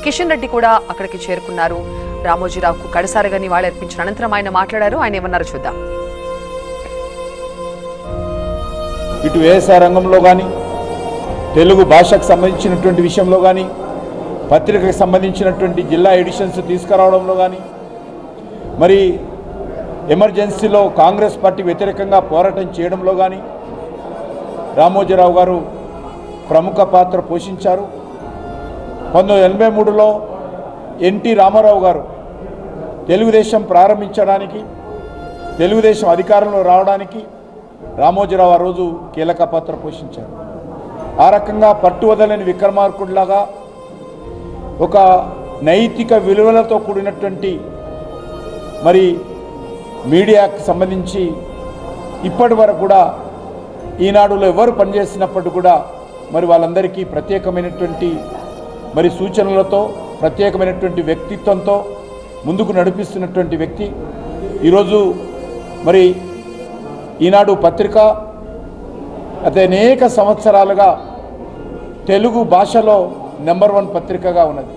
కిషన్ రెడ్డి కూడా అక్కడికి చేరుకున్నారు. రామోజీరావుకు కడసారిగా నివాళులర్పించిన అనంతరం ఆయన మాట్లాడారు. ఆయన ఏమన్నారో చూద్దాం. ఇటు వ్యవసాయ రంగంలో కానీ, తెలుగు భాషకు సంబంధించినటువంటి విషయంలో కానీ, పత్రికకు సంబంధించినటువంటి జిల్లా ఎడిషన్స్ తీసుకురావడంలో కానీ, మరి ఎమర్జెన్సీలో కాంగ్రెస్ పార్టీ వ్యతిరేకంగా పోరాటం చేయడంలో కానీ రామోజీరావు గారు ప్రముఖ పాత్ర పోషించారు. 1983లో ఎన్టీ రామారావు గారు తెలుగుదేశం ప్రారంభించడానికి, తెలుగుదేశం అధికారంలో రావడానికి రామోజీరావు ఆ రోజు కీలక పాత్ర పోషించారు. ఆ రకంగా పట్టువదలని విక్రమార్కుడిలాగా ఒక నైతిక విలువలతో కూడినటువంటి మరి మీడియాకు సంబంధించి ఇప్పటి వరకు కూడా ఈనాడులో ఎవరు పనిచేసినప్పటికీ కూడా మరి వాళ్ళందరికీ ప్రత్యేకమైనటువంటి మరి సూచనలతో, ప్రత్యేకమైనటువంటి వ్యక్తిత్వంతో ముందుకు నడిపిస్తున్నటువంటి వ్యక్తి. ఈరోజు మరి ఈనాడు పత్రిక అనేక సంవత్సరాలుగా తెలుగు భాషలో నంబర్ 1 పత్రికగా ఉన్నది.